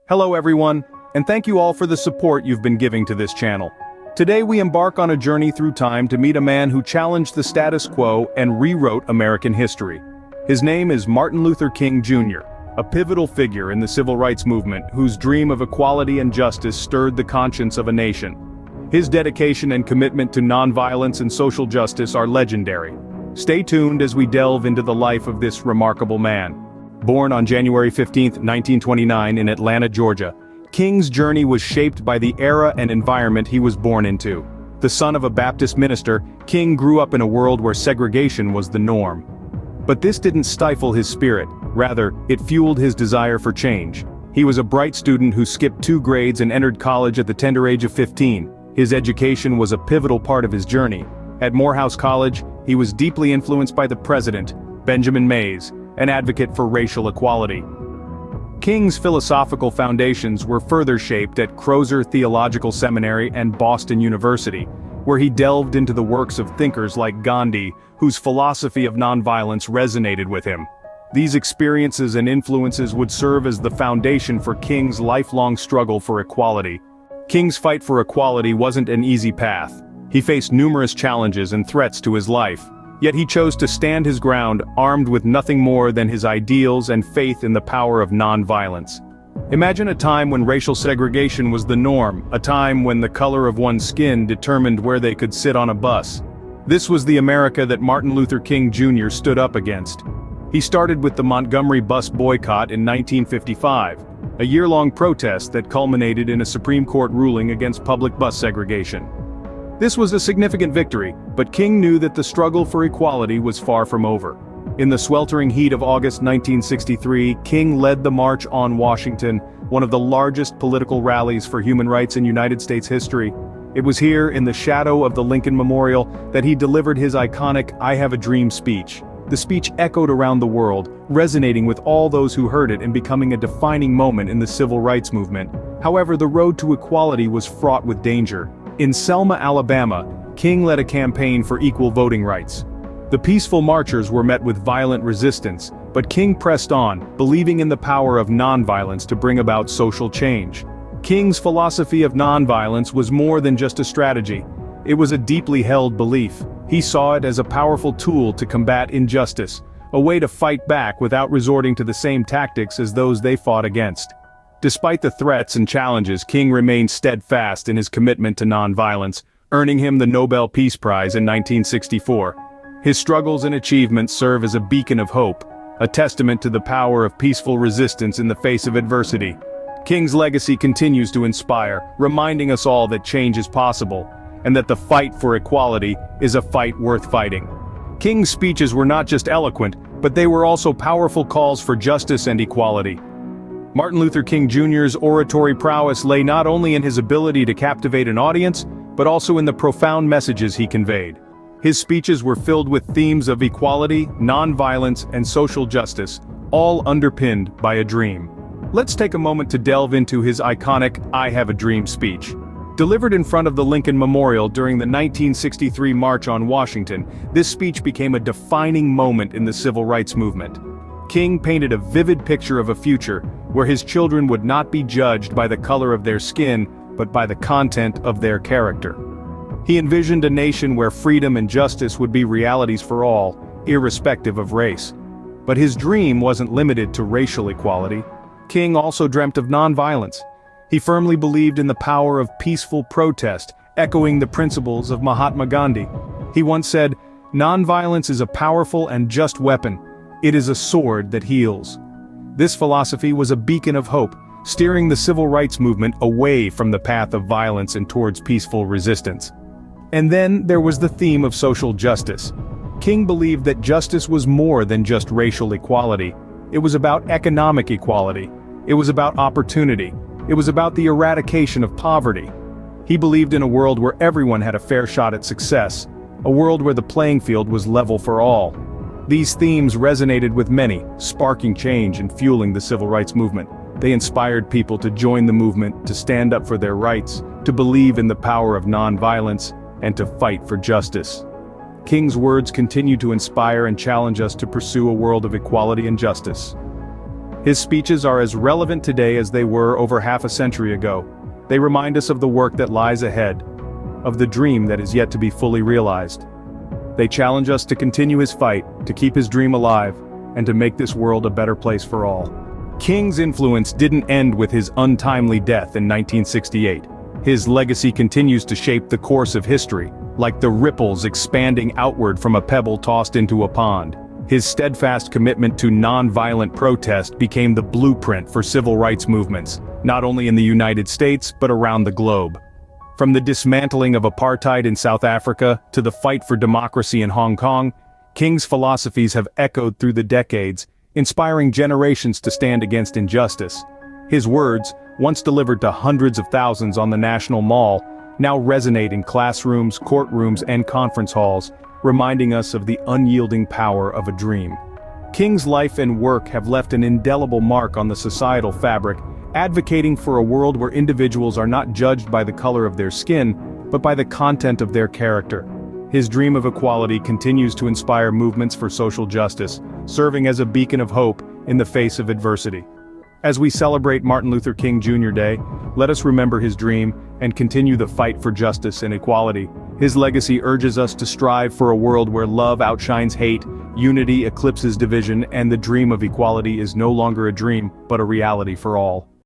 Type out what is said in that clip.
Hello everyone, and thank you all for the support you've been giving to this channel. Today we embark on a journey through time to meet a man who challenged the status quo and rewrote American history. His name is Martin Luther King Jr., a pivotal figure in the civil rights movement whose dream of equality and justice stirred the conscience of a nation. His dedication and commitment to nonviolence and social justice are legendary. Stay tuned as we delve into the life of this remarkable man. Born on January 15, 1929 in Atlanta, Georgia, King's journey was shaped by the era and environment he was born into. The son of a Baptist minister, King grew up in a world where segregation was the norm. But this didn't stifle his spirit, rather, it fueled his desire for change. He was a bright student who skipped 2 grades and entered college at the tender age of 15. His education was a pivotal part of his journey. At Morehouse College, he was deeply influenced by the president, Benjamin Mays, an advocate for racial equality. King's philosophical foundations were further shaped at Crozer Theological Seminary and Boston University, where he delved into the works of thinkers like Gandhi, whose philosophy of nonviolence resonated with him. These experiences and influences would serve as the foundation for King's lifelong struggle for equality. King's fight for equality wasn't an easy path. He faced numerous challenges and threats to his life. Yet he chose to stand his ground, armed with nothing more than his ideals and faith in the power of nonviolence. Imagine a time when racial segregation was the norm, a time when the color of one's skin determined where they could sit on a bus. This was the America that Martin Luther King Jr. stood up against. He started with the Montgomery bus boycott in 1955, a year-long protest that culminated in a Supreme Court ruling against public bus segregation. This was a significant victory, but King knew that the struggle for equality was far from over. In the sweltering heat of August 1963, King led the March on Washington, one of the largest political rallies for human rights in United States history. It was here, in the shadow of the Lincoln Memorial, that he delivered his iconic "I Have a Dream" speech. The speech echoed around the world, resonating with all those who heard it and becoming a defining moment in the civil rights movement. However, the road to equality was fraught with danger. In Selma, Alabama, King led a campaign for equal voting rights. The peaceful marchers were met with violent resistance, but King pressed on, believing in the power of nonviolence to bring about social change. King's philosophy of nonviolence was more than just a strategy. It was a deeply held belief. He saw it as a powerful tool to combat injustice, a way to fight back without resorting to the same tactics as those they fought against. Despite the threats and challenges, King remained steadfast in his commitment to nonviolence, earning him the Nobel Peace Prize in 1964. His struggles and achievements serve as a beacon of hope, a testament to the power of peaceful resistance in the face of adversity. King's legacy continues to inspire, reminding us all that change is possible, and that the fight for equality is a fight worth fighting. King's speeches were not just eloquent, but they were also powerful calls for justice and equality. Martin Luther King Jr.'s oratory prowess lay not only in his ability to captivate an audience, but also in the profound messages he conveyed. His speeches were filled with themes of equality, nonviolence, and social justice, all underpinned by a dream. Let's take a moment to delve into his iconic "I Have a Dream" speech. Delivered in front of the Lincoln Memorial during the 1963 March on Washington, this speech became a defining moment in the civil rights movement. King painted a vivid picture of a future where his children would not be judged by the color of their skin, but by the content of their character. He envisioned a nation where freedom and justice would be realities for all, irrespective of race. But his dream wasn't limited to racial equality. King also dreamt of nonviolence. He firmly believed in the power of peaceful protest, echoing the principles of Mahatma Gandhi. He once said, "Nonviolence is a powerful and just weapon. It is a sword that heals." This philosophy was a beacon of hope, steering the civil rights movement away from the path of violence and towards peaceful resistance. And then there was the theme of social justice. King believed that justice was more than just racial equality. It was about economic equality. It was about opportunity. It was about the eradication of poverty. He believed in a world where everyone had a fair shot at success, a world where the playing field was level for all. These themes resonated with many, sparking change and fueling the civil rights movement. They inspired people to join the movement, to stand up for their rights, to believe in the power of nonviolence, and to fight for justice. King's words continue to inspire and challenge us to pursue a world of equality and justice. His speeches are as relevant today as they were over half a century ago. They remind us of the work that lies ahead, of the dream that is yet to be fully realized. They challenge us to continue his fight, to keep his dream alive, and to make this world a better place for all. King's influence didn't end with his untimely death in 1968. His legacy continues to shape the course of history, like the ripples expanding outward from a pebble tossed into a pond. His steadfast commitment to non-violent protest became the blueprint for civil rights movements, not only in the United States but around the globe. From the dismantling of apartheid in South Africa to the fight for democracy in Hong Kong, King's philosophies have echoed through the decades, inspiring generations to stand against injustice. His words, once delivered to hundreds of thousands on the National Mall, now resonate in classrooms, courtrooms, and conference halls, reminding us of the unyielding power of a dream. King's life and work have left an indelible mark on the societal fabric, advocating for a world where individuals are not judged by the color of their skin, but by the content of their character. His dream of equality continues to inspire movements for social justice, serving as a beacon of hope in the face of adversity. As we celebrate Martin Luther King Jr. Day, let us remember his dream and continue the fight for justice and equality. His legacy urges us to strive for a world where love outshines hate, unity eclipses division, and the dream of equality is no longer a dream, but a reality for all.